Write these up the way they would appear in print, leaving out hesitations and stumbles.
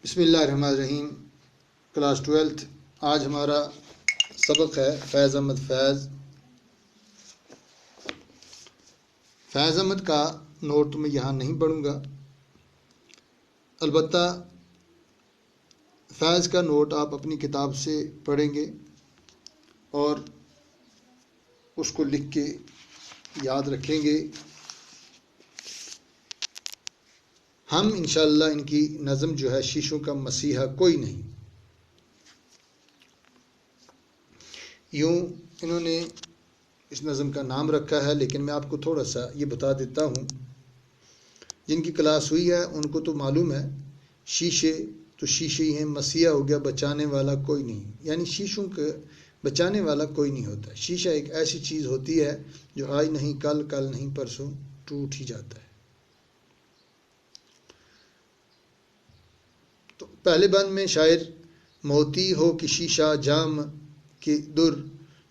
بسم اللہ الرحمن الرحیم۔ کلاس 12 آج ہمارا سبق ہے فیض احمد فیض احمد کا نوٹ میں یہاں نہیں پڑھوں گا، البتہ فیض کا نوٹ آپ اپنی کتاب سے پڑھیں گے اور اس کو لکھ کے یاد رکھیں گے۔ ہم انشاءاللہ ان کی نظم جو ہے شیشوں کا مسیحا کوئی نہیں، یوں انہوں نے اس نظم کا نام رکھا ہے، لیکن میں آپ کو تھوڑا سا یہ بتا دیتا ہوں۔ جن کی کلاس ہوئی ہے ان کو تو معلوم ہے، شیشے تو شیشے ہی ہیں، مسیحا ہو گیا بچانے والا کوئی نہیں، یعنی شیشوں کے بچانے والا کوئی نہیں ہوتا۔ شیشہ ایک ایسی چیز ہوتی ہے جو آج نہیں کل، کل نہیں پرسوں ٹوٹ ہی جاتا ہے۔ تو پہلے بند میں شاعر موتی ہو کہ شیشہ جام کے در،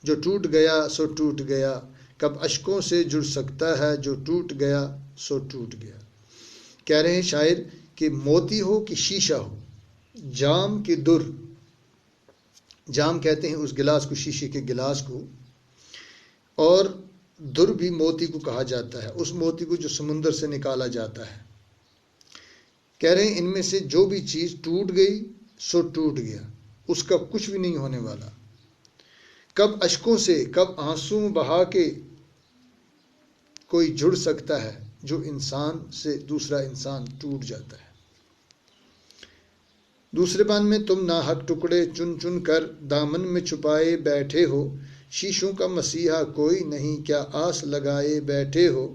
جو ٹوٹ گیا سو ٹوٹ گیا، کب اشکوں سے جڑ سکتا ہے، جو ٹوٹ گیا سو ٹوٹ گیا۔ کہہ رہے ہیں شاعر کہ موتی ہو کہ شیشہ ہو، جام کے در، جام کہتے ہیں اس گلاس کو، شیشے کے گلاس کو، اور در بھی موتی کو کہا جاتا ہے، اس موتی کو جو سمندر سے نکالا جاتا ہے۔ کہہ رہے ہیں ان میں سے جو بھی چیز ٹوٹ گئی سو ٹوٹ گیا، اس کا کچھ بھی نہیں ہونے والا۔ کب اشکوں سے، کب آنسو بہا کے کوئی جڑ سکتا ہے، جو انسان سے دوسرا انسان ٹوٹ جاتا ہے۔ دوسرے بند میں تم ناحق ٹکڑے چن چن کر دامن میں چھپائے بیٹھے ہو، شیشوں کا مسیحا کوئی نہیں، کیا آس لگائے بیٹھے ہو۔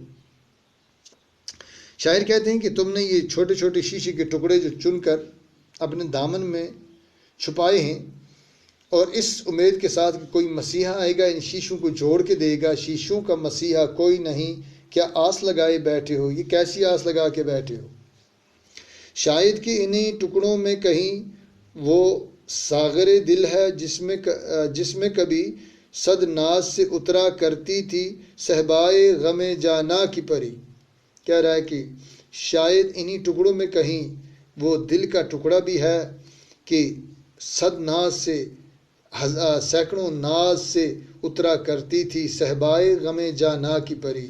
شاعر کہتے ہیں کہ تم نے یہ چھوٹے چھوٹے شیشے کے ٹکڑے جو چن کر اپنے دامن میں چھپائے ہیں، اور اس امید کے ساتھ کہ کوئی مسیحا آئے گا ان شیشوں کو جوڑ کے دے گا، شیشوں کا مسیحا کوئی نہیں، کیا آس لگائے بیٹھے ہو۔ یہ کیسی آس لگا کے بیٹھے ہو؟ شاید کہ انہیں ٹکڑوں میں کہیں وہ ساغر دل ہے، جس میں کبھی صد ناز سے اترا کرتی تھی صہبائے غم جانا کی پری۔ کہہ رہا ہے کہ شاید انہی ٹکڑوں میں کہیں وہ دل کا ٹکڑا بھی ہے کہ صد ناز سے، سینکڑوں ناز سے اترا کرتی تھی صہبائے غم جانا کی پری۔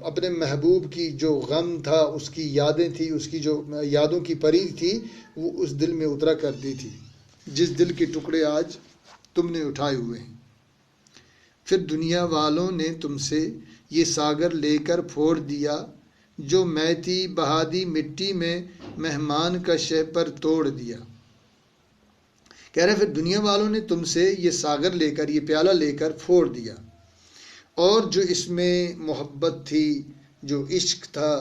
اپنے محبوب کی جو غم تھا، اس کی یادیں تھی، اس کی جو یادوں کی پری تھی، وہ اس دل میں اترا کرتی تھی جس دل کے ٹکڑے آج تم نے اٹھائے ہوئے ہیں۔ پھر دنیا والوں نے تم سے یہ ساغر لے کر پھوڑ دیا، جو میں تھی بہا دی مٹی میں مہمان کا شہ پر توڑ دیا۔ کہہ رہے پھر دنیا والوں نے تم سے یہ ساغر لے کر، یہ پیالہ لے کر پھوڑ دیا، اور جو اس میں محبت تھی، جو عشق تھا،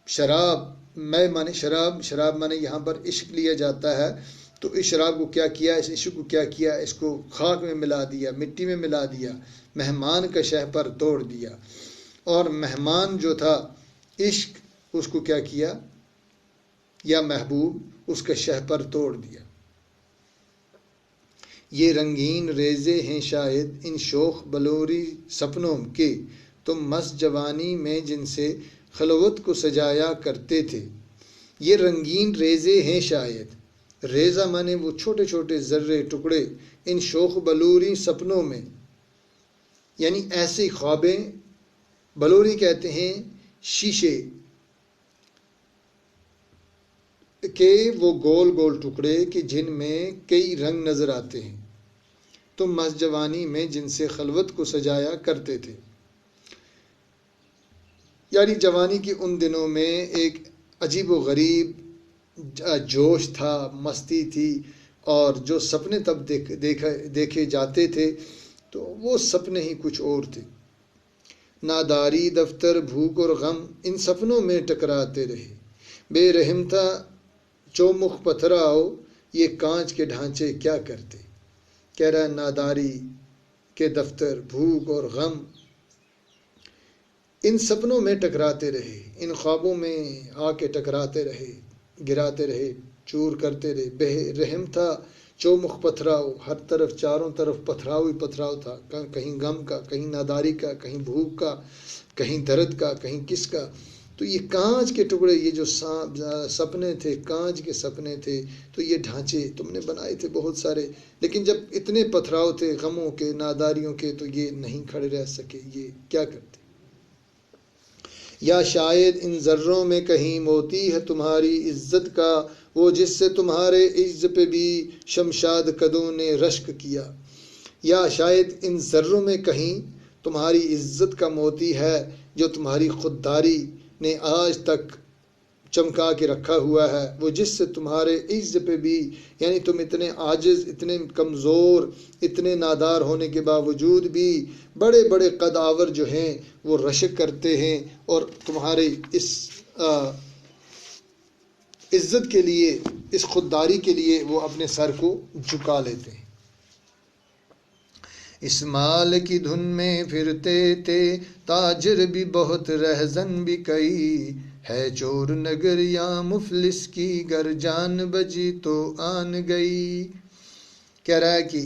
شراب، میں مانے شراب، شراب مانے یہاں پر عشق لیا جاتا ہے، تو اس شراب کو کیا کیا، اس عشق کو کیا کیا، اس کو خاک میں ملا دیا، مٹی میں ملا دیا، مہمان کا شہ پر توڑ دیا۔ اور مہمان جو تھا عشق، اس کو کیا کیا، یا محبوب، اس کا شہ پر توڑ دیا۔ یہ رنگین ریزے ہیں شاید ان شوخ بلوری سپنوں کے، تم مست جوانی میں جن سے خلوت کو سجایا کرتے تھے۔ یہ رنگین ریزے ہیں شاید، ریزہ مانے وہ چھوٹے چھوٹے ذرے ٹکڑے، ان شوخ بلوری سپنوں میں، یعنی ایسی خوابیں، بلوری کہتے ہیں شیشے کہ وہ گول گول ٹکڑے کہ جن میں کئی رنگ نظر آتے ہیں، تم مست جوانی میں جن سے خلوت کو سجایا کرتے تھے۔ یعنی جوانی کے ان دنوں میں ایک عجیب و غریب جوش تھا، مستی تھی، اور جو سپنے تب دیکھے جاتے تھے تو وہ سپنے ہی کچھ اور تھے۔ ناداری دفتر بھوک اور غم ان سپنوں میں ٹکراتے رہے، بے رحم تھا چومخ پتھراؤ، یہ کانچ کے ڈھانچے کیا کرتے۔ کہہ رہا ہے ناداری کے دفتر، بھوک اور غم ان سپنوں میں ٹکراتے رہے، ان خوابوں میں آ کے ٹکراتے رہے، گراتے رہے، چور کرتے رہے۔ بے رحم تھا چومخ پتھراؤ، ہر طرف چاروں طرف پتھراؤ ہی پتھراؤ تھا، کہیں غم کا، کہیں ناداری کا، کہیں بھوک کا، کہیں درد کا، کہیں کس کا۔ تو یہ کانچ کے ٹکڑے، یہ جو سپنے تھے، کانچ کے سپنے تھے، تو یہ ڈھانچے تم نے بنائے تھے بہت سارے، لیکن جب اتنے پتھراؤ تھے غموں کے، ناداریوں کے، تو یہ نہیں کھڑے رہ سکے، یہ کیا کرتے؟ یا شاید ان ذروں میں کہیں موتی ہے تمہاری عزت کا، وہ جس سے تمہارے عز پہ بھی شمشاد قدوں نے رشک کیا۔ یا شاید ان ذروں میں کہیں تمہاری عزت کا موتی ہے، جو تمہاری خودداری نے آج تک چمکا کے رکھا ہوا ہے، وہ جس سے تمہارے عز پہ بھی، یعنی تم اتنے عاجز، اتنے کمزور، اتنے نادار ہونے کے باوجود بھی بڑے بڑے قدآور جو ہیں وہ رشک کرتے ہیں، اور تمہارے اس عزت کے لیے، اس خودداری کے لیے وہ اپنے سر کو جھکا لیتے ہیں۔ اس مال کی دھن میں پھرتے تھے تاجر بھی بہت، رہزن بھی کئی، ہے چور نگر یا مفلس کی، گر جان بجی تو آن گئی۔ کہہ رہا ہے کہ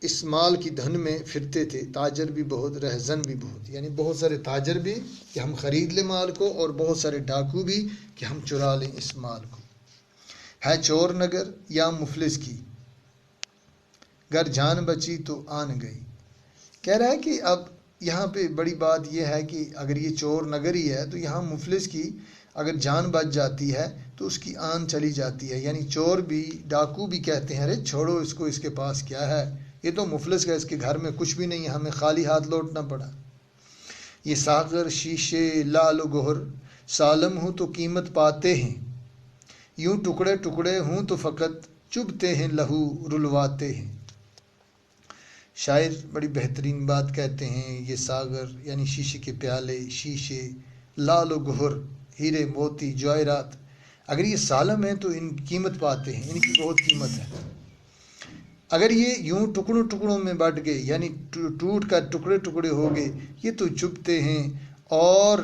اس مال کی دھن میں پھرتے تھے تاجر بھی بہت، رہزن بھی بہت، یعنی بہت سارے تاجر بھی کہ ہم خرید لیں مال کو، اور بہت سارے ڈاکو بھی کہ ہم چرا لیں اس مال کو۔ ہے چور نگر یا مفلس کی، گر جان بچی تو آن گئی۔ کہہ رہا ہے کہ اب یہاں پہ بڑی بات یہ ہے کہ اگر یہ چور نگر ہی ہے تو یہاں مفلس کی اگر جان بچ جاتی ہے تو اس کی آن چلی جاتی ہے، یعنی چور بھی، ڈاکو بھی کہتے ہیں ارے چھوڑو اس کو، اس کے پاس کیا ہے، یہ تو مفلس کا، اس کے گھر میں کچھ بھی نہیں ہے، ہمیں خالی ہاتھ لوٹنا پڑا۔ یہ ساغر شیشے لال و گہر، سالم ہوں تو قیمت پاتے ہیں، یوں ٹکڑے ٹکڑے ہوں تو فقط چبھتے ہیں، لہو رلواتے ہیں۔ شاعر بڑی بہترین بات کہتے ہیں، یہ ساغر یعنی شیشے کے پیالے، شیشے، لال و گہر، ہیرے موتی جواہرات، اگر یہ سالم ہیں تو ان قیمت پاتے ہیں، ان کی بہت قیمت ہے۔ اگر یہ یوں ٹکڑوں ٹکڑوں میں بٹ گئے، یعنی ٹوٹ کر ٹکڑے ٹکڑے ہو گئے، یہ تو چبھتے ہیں اور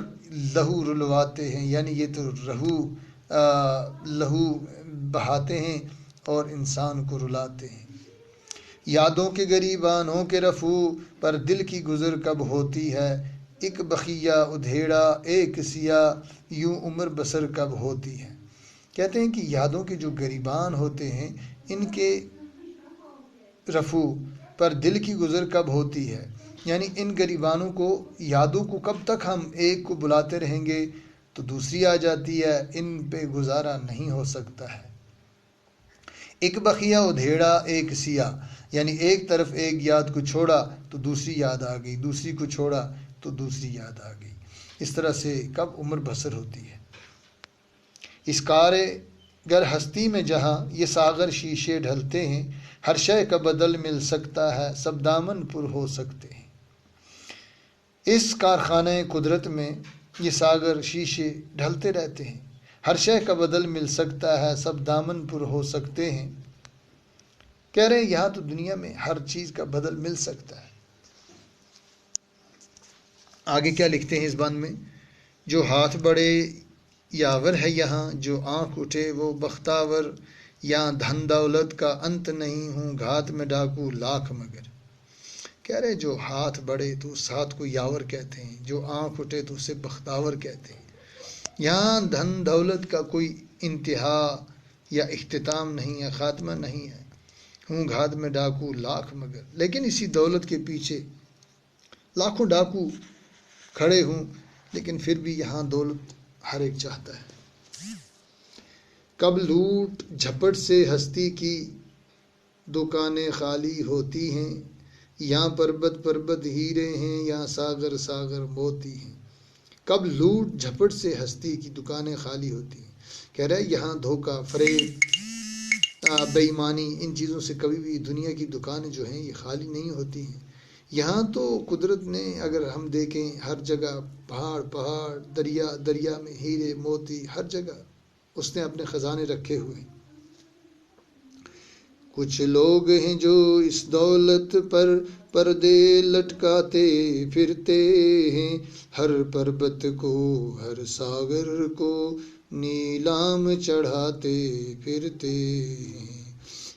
لہو رلواتے ہیں، یعنی یہ تو لہو بہاتے ہیں اور انسان کو رلاتے ہیں۔ یادوں کے گریبانوں کے رفو پر دل کی گزر کب ہوتی ہے، ایک بخیہ ادھیڑا ایک سیاہ، یوں عمر بسر کب ہوتی ہے۔ کہتے ہیں کہ یادوں کے جو گریبان ہوتے ہیں ان کے رفو پر دل کی گزر کب ہوتی ہے، یعنی ان گریبانوں کو، یادوں کو کب تک ہم ایک کو بلاتے رہیں گے تو دوسری آ جاتی ہے، ان پہ گزارا نہیں ہو سکتا ہے۔ ایک بخیہ ادھیڑا ایک سیاہ، یعنی ایک طرف ایک یاد کو چھوڑا تو دوسری یاد آ گئی، دوسری کو چھوڑا تو دوسری یاد آ گئی، اس طرح سے کب عمر بسر ہوتی ہے۔ اس کارے گر ہستی میں جہاں یہ ساغر شیشے ڈھلتے ہیں، ہر شے کا بدل مل سکتا ہے، سب دامن پر ہو سکتے ہیں۔ اس کارخانہ قدرت میں یہ ساغر شیشے ڈھلتے رہتے ہیں، ہر شے کا بدل مل سکتا ہے، سب دامن پر ہو سکتے ہیں۔ کہہ رہے ہیں یہاں تو دنیا میں ہر چیز کا بدل مل سکتا ہے۔ آگے کیا لکھتے ہیں اس بند میں، جو ہاتھ بڑے یاور ہے یہاں، جو آنکھ اٹھے وہ بختاور، یہاں دھن دولت کا انت نہیں، ہوں گھات میں ڈاکو لاکھ مگر۔ کہہ رہے جو ہاتھ بڑھے تو اس ہاتھ کو یاور کہتے ہیں، جو آنکھ اٹھے تو اسے بختاور کہتے ہیں۔ یہاں دھن دولت کا کوئی انتہا یا اختتام نہیں ہے، خاتمہ نہیں ہے، ہوں گھات میں ڈاکو لاکھ مگر، لیکن اسی دولت کے پیچھے لاکھوں ڈاکو کھڑے ہوں، لیکن پھر بھی یہاں دولت ہر ایک چاہتا ہے۔ کب لوٹ جھپٹ سے ہستی کی دکانیں خالی ہوتی ہیں، یہاں پربت پربت ہیرے ہیں، یہاں ساغر ساغر موتی ہیں۔ کب لوٹ جھپٹ سے ہستی کی دکانیں خالی ہوتی ہیں، کہہ رہا ہے یہاں دھوکہ، فریب، بے ایمانی، ان چیزوں سے کبھی بھی دنیا کی دکانیں جو ہیں یہ خالی نہیں ہوتی ہیں۔ یہاں تو قدرت نے اگر ہم دیکھیں ہر جگہ پہاڑ پہاڑ، دریا دریا میں ہیرے موتی، ہر جگہ اس نے اپنے خزانے رکھے ہوئے ہیں۔ کچھ لوگ ہیں جو اس دولت پر پردے لٹکاتے پھرتے ہیں، ہر پربت کو ہر ساغر کو نیلام چڑھاتے پھرتے ہیں۔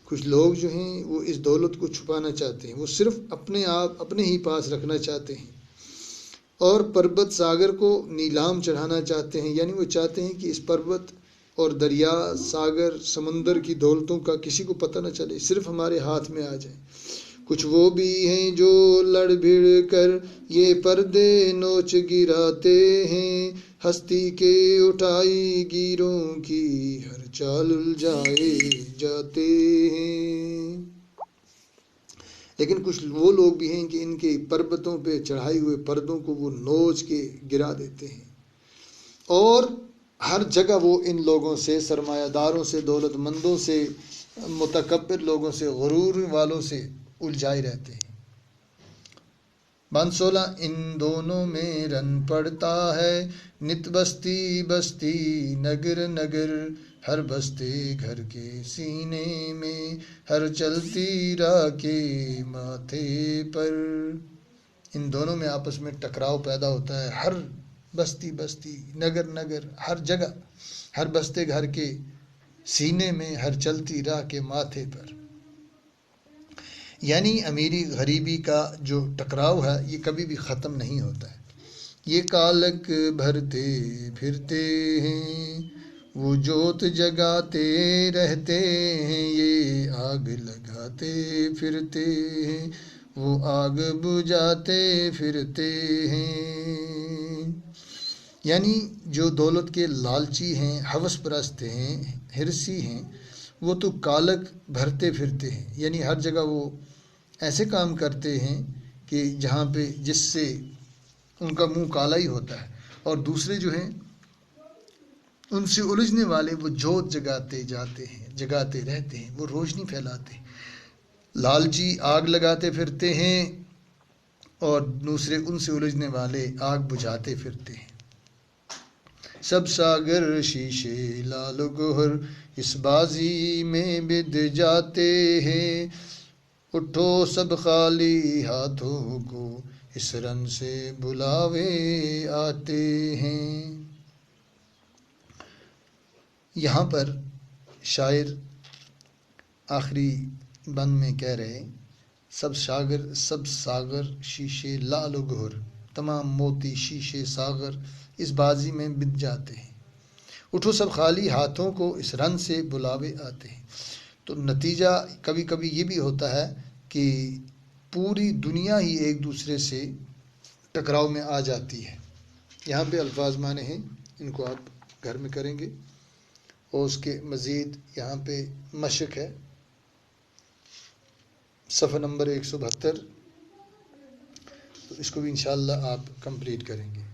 کچھ لوگ جو ہیں وہ اس دولت کو چھپانا چاہتے ہیں، وہ صرف اپنے آپ اپنے ہی پاس رکھنا چاہتے ہیں، اور پربت ساگر کو نیلام چڑھانا چاہتے ہیں، یعنی وہ چاہتے ہیں کہ اس پربت اور دریا، ساگر، سمندر کی دولتوں کا کسی کو پتہ نہ چلے، صرف ہمارے ہاتھ میں آ جائے۔ کچھ وہ بھی ہیں جو لڑ بھڑ کر یہ پردے نوچ گراتے ہیں، ہستی کے اٹھائی گیروں کی ہر چال الجھائے جاتے ہیں۔ لیکن کچھ وہ لوگ بھی ہیں کہ ان کے پربتوں پہ چڑھائے ہوئے پردوں کو وہ نوچ کے گرا دیتے ہیں، اور ہر جگہ وہ ان لوگوں سے، سرمایہ داروں سے، دولت مندوں سے، متکبر لوگوں سے، غرور والوں سے الجھائے رہتے ہیں۔ بند 16 ان دونوں میں رن پڑتا ہے، نت بستی بستی نگر نگر، ہر بستے گھر کے سینے میں، ہر چلتی راہ کے ماتھے پر۔ ان دونوں میں آپس میں ٹکراؤ پیدا ہوتا ہے، ہر بستی بستی، نگر نگر، ہر جگہ، ہر بستے گھر کے سینے میں، ہر چلتی راہ کے ماتھے پر۔ یعنی امیری غریبی کا جو ٹکراؤ ہے یہ کبھی بھی ختم نہیں ہوتا ہے۔ یہ کالک بھرتے پھرتے ہیں، وہ جوت جگاتے رہتے ہیں، یہ آگ لگاتے پھرتے ہیں، وہ آگ بجھاتے پھرتے ہیں۔ یعنی جو دولت کے لالچی ہیں، ہوس پرست ہیں، ہرسی ہیں، وہ تو کالک بھرتے پھرتے ہیں، یعنی ہر جگہ وہ ایسے کام کرتے ہیں کہ جہاں پہ جس سے ان کا منہ کالا ہی ہوتا ہے، اور دوسرے جو ہیں ان سے الجھنے والے وہ جوت جگاتے جاتے ہیں، جگاتے رہتے ہیں، وہ روشنی پھیلاتے ہیں۔ لالچی آگ لگاتے پھرتے ہیں اور دوسرے ان سے الجھنے والے آگ بجھاتے پھرتے ہیں۔ سب ساگر شیشے لال گوہر اس بازی میں بد جاتے ہیں، اٹھو سب خالی ہاتھوں کو اس رن سے بلاوے آتے ہیں۔ یہاں پر شاعر آخری بند میں کہہ رہے، سب ساگر شیشے لال و گہر، تمام موتی شیشے ساغر اس بازی میں بد جاتے ہیں، اٹھو سب خالی ہاتھوں کو اس رن سے بلاوے آتے ہیں۔ تو نتیجہ کبھی کبھی یہ بھی ہوتا ہے کہ پوری دنیا ہی ایک دوسرے سے ٹکراؤ میں آ جاتی ہے۔ یہاں پہ الفاظ معنی ہیں، ان کو آپ گھر میں کریں گے، اور اس کے مزید یہاں پہ مشق ہے، صفحہ نمبر 172، تو اس کو بھی انشاءاللہ آپ کمپلیٹ کریں گے۔